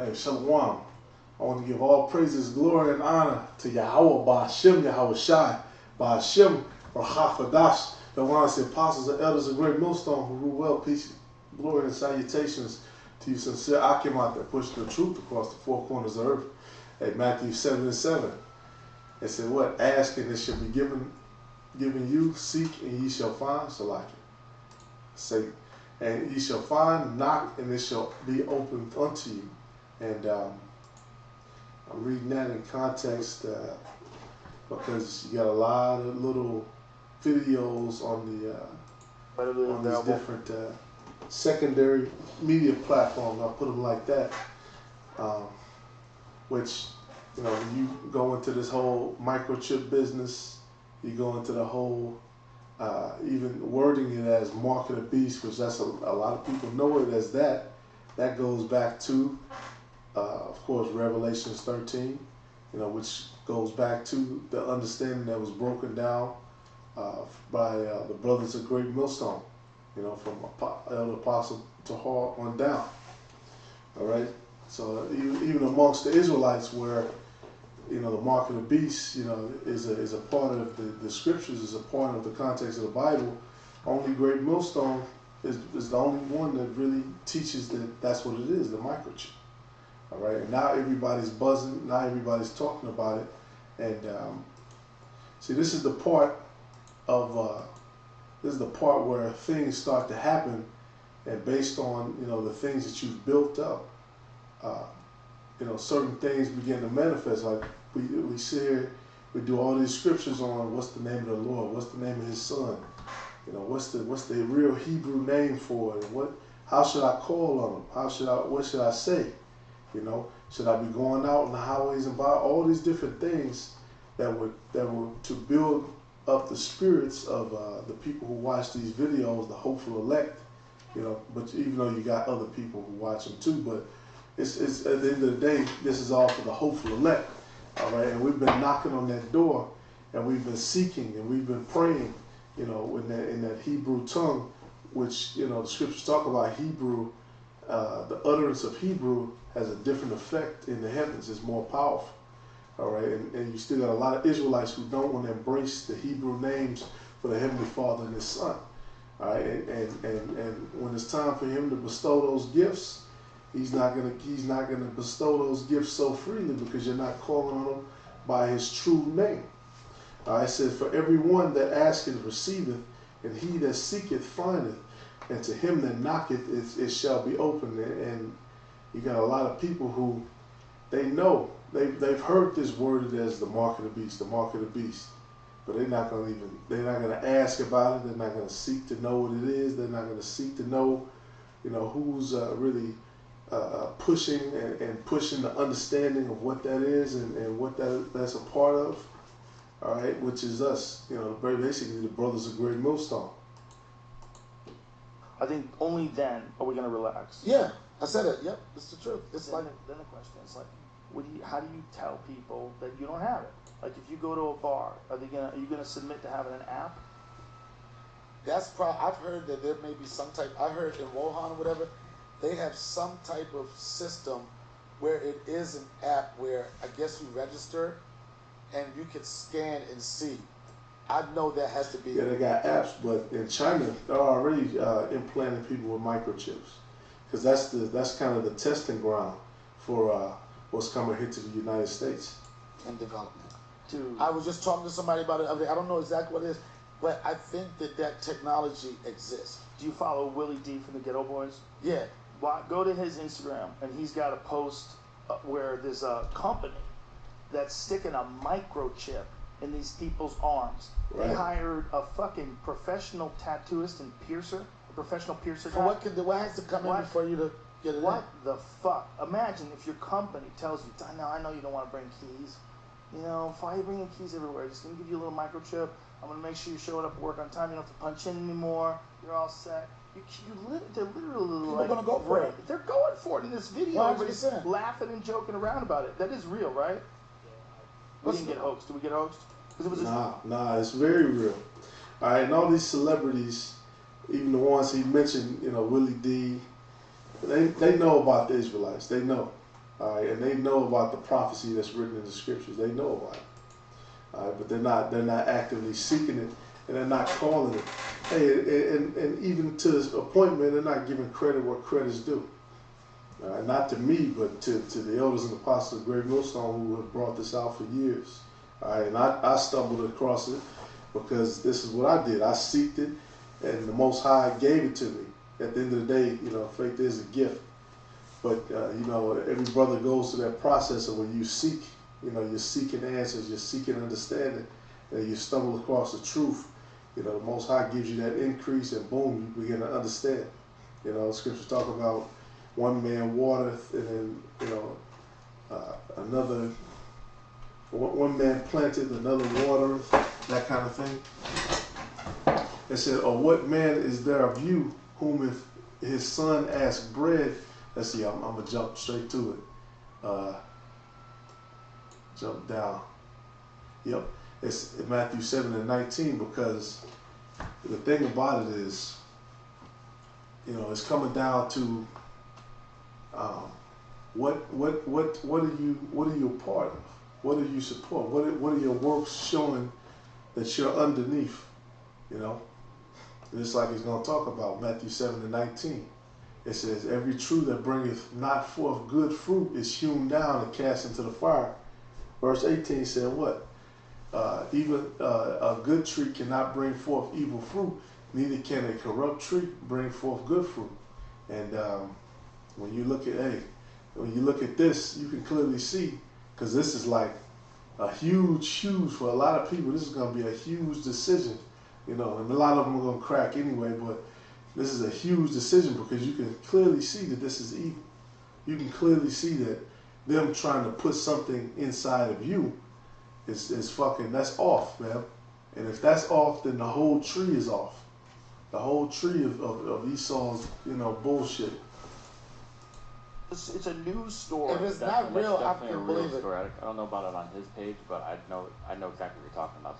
Hey, Shalom. I want to give all praises, glory, and honor to Yahweh, Ba'ashem, Yahweh Shai, Ba'ashem, Rahafadash, the ones, the apostles, the elders, and great millstone who rule well, peace, glory, and salutations to you sincere Achamat that push the truth across the four corners of earth. At Matthew 7:7, it said, what? Ask and it shall be given you, seek and ye shall find, Salaki. Say, and ye shall find, knock and it shall be opened unto you. And I'm reading that in context because you got a lot of little videos on these different secondary media platforms. I'll put them like that. Which, you know, when you go into this whole microchip business, you go into the whole, even wording it as mark of the beast, which that's a lot of people know it as that. That goes back to, of course, Revelations 13, you know, which goes back to the understanding that was broken down by the brothers of Great Millstone, you know, from Elder Apostle Tahar on down. All right. So even amongst the Israelites, where, you know, the mark of the beast, you know, is a part of the scriptures, is a part of the context of the Bible. Only Great Millstone is the only one that really teaches that that's what it is, the microchip. All right, and now everybody's buzzing, now everybody's talking about it, and see, this is the part of where things start to happen, and based on, you know, the things that you've built up, you know, certain things begin to manifest. Like we sit here, we do all these scriptures on what's the name of the Lord, what's the name of His Son, you know, what's the real Hebrew name for it, and how should I call on Him, what should I say, you know, should I be going out on the highways and by all these different things that were to build up the spirits of the people who watch these videos, the hopeful elect, you know. But even though you got other people who watch them too, but it's at the end of the day, this is all for the hopeful elect, all right? And we've been knocking on that door, and we've been seeking, and we've been praying, you know, in that Hebrew tongue, which, you know, the scriptures talk about Hebrew, the utterance of Hebrew has a different effect in the heavens. It's more powerful, all right? And you still got a lot of Israelites who don't want to embrace the Hebrew names for the Heavenly Father and His Son, all right? And when it's time for Him to bestow those gifts, He's not gonna bestow those gifts so freely, because you're not calling on Him by His true name. It says, for everyone that asketh receiveth, and he that seeketh findeth, and to him that knocketh it shall be opened. And you got a lot of people who they know they've heard this worded as the mark of the beast, the mark of the beast, but they're not gonna ask about it. They're not gonna seek to know what it is. They're not gonna seek to know, you know, who's really pushing and pushing the understanding of what that is and what that's a part of, all right, which is us, you know, basically the brothers of Great Millstone. I think only then are we going to relax. Yeah, I said it. Yep, it's the truth. It's then the question is like, how do you tell people that you don't have it? Like, if you go to a bar, are you gonna submit to having an app? That's I've heard that there may be some type. I heard in Wuhan or whatever, they have some type of system where it is an app where I guess you register and you can scan and see. I know that has to be. Yeah, they got apps, but in China, they're already implanting people with microchips, because that's kind of the testing ground for what's coming here to the United States. And development. Dude. I was just talking to somebody about it. I don't know exactly what it is, but I think that technology exists. Do you follow Willie D from the Ghetto Boys? Yeah. Go to his Instagram, and he's got a post where there's a company that's sticking a microchip in these people's arms. Right. They hired a fucking professional tattooist and piercer, a professional piercer guy. So what has to come in for you to get it What the fuck? Imagine if your company tells you, I know you don't want to bring keys. You know, why are you bringing keys everywhere? Just going to give you a little microchip. I'm going to make sure you show up at work on time. You don't have to punch in anymore. You're all set. They're literally People gonna go for it. They're going for it in this video. 100%. Everybody's laughing and joking around about it. That is real, right? We didn't get hoaxed. Did we get hoaxed? Nah, it's very real. All right, and all these celebrities, even the ones he mentioned, you know, Willie D, they know about the Israelites. They know. All right, and they know about the prophecy that's written in the scriptures. They know about it. All right, but they're not actively seeking it, and they're not calling it. Hey, and even to his appointment, they're not giving credit where credit's due. Not to me, but to the elders and apostles of Great Millstone who have brought this out for years. All right, and I stumbled across it because this is what I did. I seeked it, and the Most High gave it to me. At the end of the day, faith is a gift. But, every brother goes through that process of when you seek, you're seeking answers, you're seeking understanding, and you stumble across the truth. The Most High gives you that increase, and boom, you begin to understand. Scriptures talk about one man watereth, and then, another, one man planted, another watereth, that kind of thing. It said, or what man is there of you whom if his son asks bread, let's see, I'm going to jump straight to it. Jump down. Yep. It's Matthew 7:19, because the thing about it is, it's coming down to what are you a part of? What do you support? What are your works showing that you're underneath? Just like he's going to talk about Matthew 7:19. It says, every tree that bringeth not forth good fruit is hewn down and cast into the fire. Verse 18 said what? Even a good tree cannot bring forth evil fruit, neither can a corrupt tree bring forth good fruit. And when you look at this, you can clearly see, because this is like a huge, for a lot of people, this is going to be a huge decision, and a lot of them are going to crack anyway, but this is a huge decision because you can clearly see that this is evil. You can clearly see that them trying to put something inside of you is fucking, that's off, man. And if that's off, then the whole tree is off. The whole tree of Esau's, bullshit. It's a news story. If it's not real, I can believe it. Story. I don't know about it on his page, but I know exactly what you're talking about.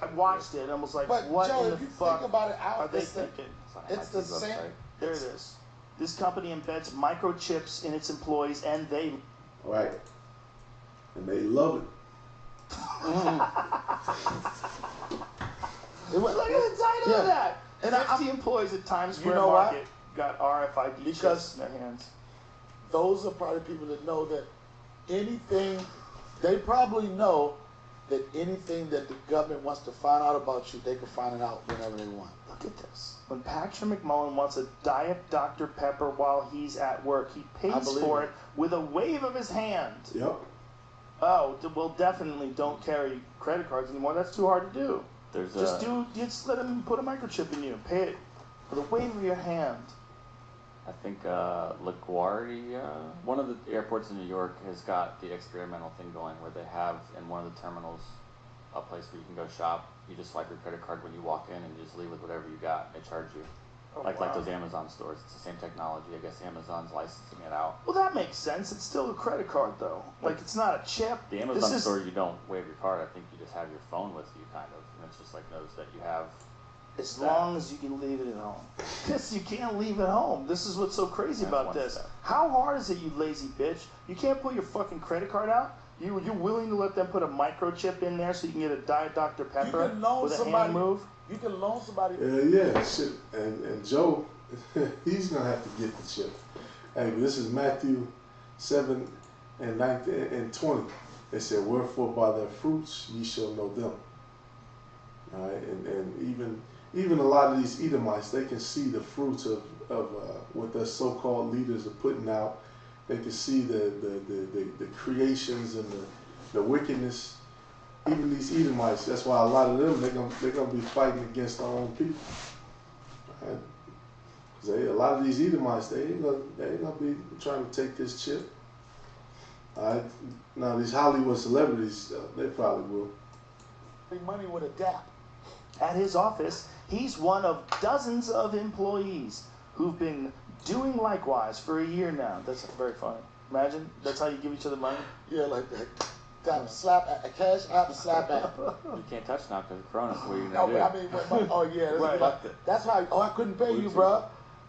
I watched it and I was like, but what Joe, in if the you fuck think about it, are they thinking? It's the same. There it is. This company embeds microchips in its employees, and they... Right. And they love it. Look at the title of that. And 50 employees at Times Square Market got RFID chips in their hands. Those are probably people that know that anything, they probably know that anything that the government wants to find out about you, they can find it out whenever they want. Look at this. When Patrick McMullen wants a Diet Dr. Pepper while he's at work, he pays for it with a wave of his hand. Yep. Oh, well, definitely don't carry credit cards anymore. That's too hard to do. Just let him put a microchip in you. Pay it with a wave of your hand. I think LaGuardia, one of the airports in New York, has got the experimental thing going where they have in one of the terminals a place where you can go shop. You just swipe your credit card when you walk in and you just leave with whatever you got. They charge you. Like those Amazon stores. It's the same technology. I guess Amazon's licensing it out. Well, that makes sense. It's still a credit card, though. Like, it's not a chip. The Amazon store, you don't wave your card. I think you just have your phone with you, kind of. And it's just like knows that you have... As long as you can leave it at home. Yes, you can't leave it home. This is what's so crazy about this. Step. How hard is it, you lazy bitch? You can't pull your fucking credit card out? You're willing to let them put a microchip in there so you can get a Diet Dr. Pepper with a hand move? You can loan somebody. Yeah, shit. And Joe, he's going to have to get the chip. Hey, this is Matthew 7 and 19 and 20. It said, wherefore by their fruits ye shall know them. All right, and even a lot of these Edomites, they can see the fruits of what their so-called leaders are putting out. They can see the creations and the wickedness. Even these Edomites, that's why a lot of them, they're gonna be fighting against their own people. Right? 'Cause a lot of these Edomites, they ain't gonna be trying to take this chip. All right? Now these Hollywood celebrities, they probably will. Money would adapt. At his office, he's one of dozens of employees who've been doing likewise for a year now. That's very funny. Imagine, that's how you give each other money? Yeah, like that. A cash app, slap app. You can't touch now because of Corona. So what are you No, going to do? but I mean, oh yeah, that's why. Oh, I couldn't pay you, bro.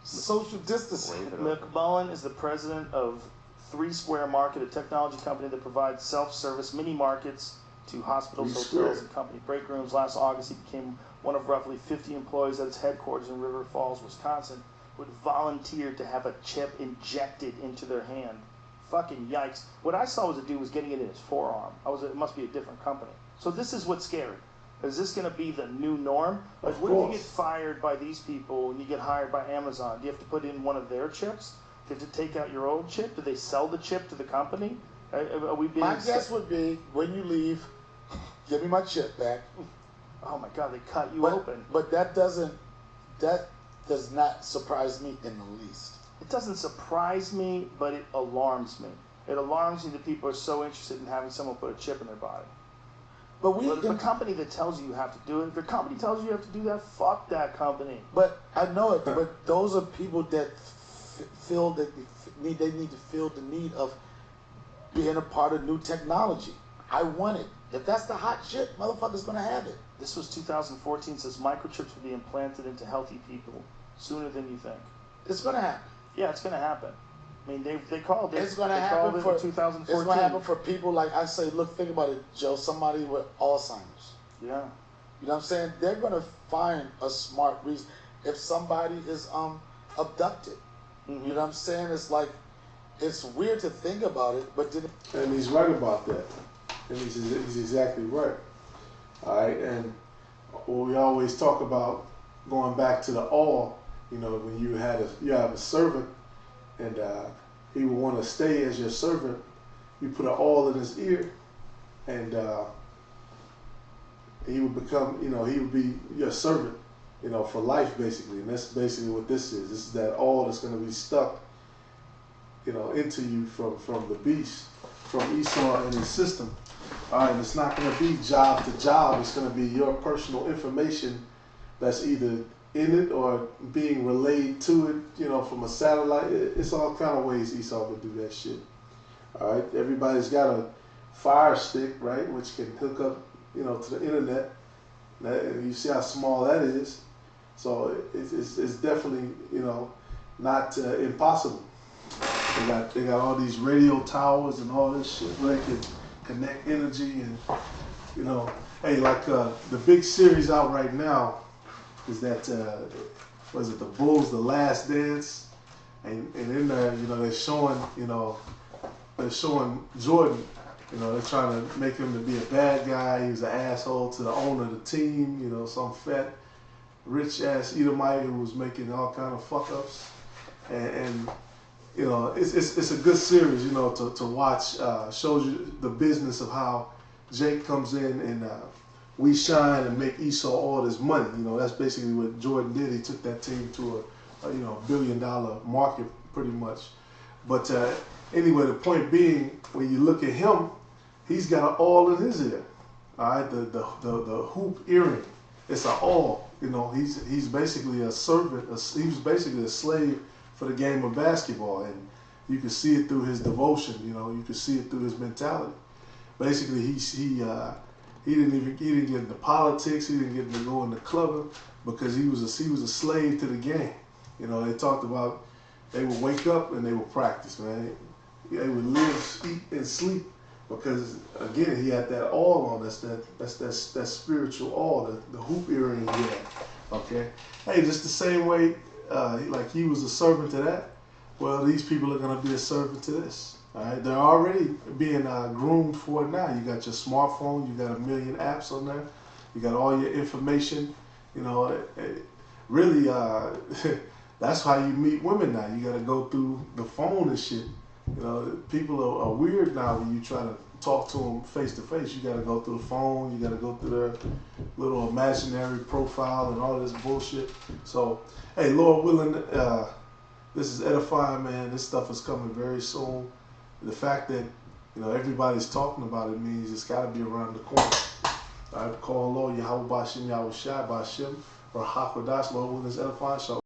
Social distancing. McMullen is the president of 3 Square Market, a technology company that provides self-service mini markets to hospitals, 3 hotels, Square. and company break rooms. Last August, he became one of roughly 50 employees at its headquarters in River Falls, Wisconsin, who had volunteered to have a chip injected into their hand. Fucking yikes. What I saw was a dude was getting it in his forearm. It must be a different company. So this is what's scary. Is this going to be the new norm? Like, Of what if you course. get fired by these people and you get hired by Amazon? Do you have to put in one of their chips? Do you have to take out your old chip? Do they sell the chip to the company? Are we being My guess would be when you leave, give me my chip back. Oh my God, they cut you open. But that does not surprise me in the least. It doesn't surprise me, but it alarms me. It alarms me that people are so interested in having someone put a chip in their body. But But if a company that tells you you have to do it, if your company tells you you have to do that, fuck that company. But I know it. But those are people that feel that they need to feel the need of being a part of new technology. I want it. If that's the hot shit, motherfucker's gonna have it. This was 2014. Says microchips will be implanted into healthy people sooner than you think. It's gonna happen. Yeah, it's going to happen. I mean, they called it. It's gonna they happen called it for in 2014. It's gonna happen for people like I say. Look, think about it, Joe. Somebody with Alzheimer's. Yeah. You know what I'm saying? They're gonna find a smart reason if somebody is abducted. Mm-hmm. You know what I'm saying? It's like it's weird to think about it, but then And he's right about that. And he's exactly right. All right. And what we always talk about, going back to the all, you know, when you have a servant, and he would want to stay as your servant, you put an awl in his ear, and he would become, you know, he would be your servant, you know, for life basically. And that's basically what this is. This is that awl that's going to be stuck, you know, into you from the beast, from Esau and his system. All right, and it's not going to be job to job. It's going to be your personal information that's either in it or being relayed to it, you know, from a satellite. It's all kind of ways Esau would do that shit. All right, everybody's got a Fire Stick, right, which can hook up, you know, to the internet. And you see how small that is. So it's definitely, you know, not impossible. They got all these radio towers and all this shit where they can connect energy and, you know, hey, like the big series out right now is that was it The Bulls, The Last Dance, and in there, you know, they're showing Jordan, you know, they're trying to make him to be a bad guy. He was an asshole to the owner of the team, you know, some fat, rich ass Edomite who was making all kind of fuck ups, and you know, it's a good series, you know, to watch. Shows you the business of how Jake comes in and we shine and make Esau all this money. You know, that's basically what Jordan did. He took that team to a you know, $1 billion market pretty much. But anyway, the point being, when you look at him, he's got an awl in his ear. All right, the hoop earring. It's an awl. You know, he's basically a servant. He was basically a slave for the game of basketball, and you can see it through his devotion. You know, you can see it through his mentality. Basically, he didn't get into politics. He didn't get to go into clubbing because he was a slave to the game. You know, they talked about they would wake up and they would practice, man. They would live, eat, and sleep because again he had that awl on. That's that spiritual awl, the hoop earring he had. Okay, hey, just the same way. Like he was a servant to that, well, these people are going to be a servant to this. All right, they're already being groomed for it now. You got your smartphone, you got 1 million apps on there, you got all your information. You know, really, that's how you meet women now. You got to go through the phone and shit. You know, people are weird now when you try to talk to them face to face. You got to go through the phone. You got to go through their little imaginary profile and all this bullshit. So, hey, Lord willing, this is edifying, man. This stuff is coming very soon. The fact that, you know, everybody's talking about it means it's got to be around the corner. I call Lord Yahweh Bashim Yahweh Shai Bashim or Hakodash, Lord willing, this edifying show.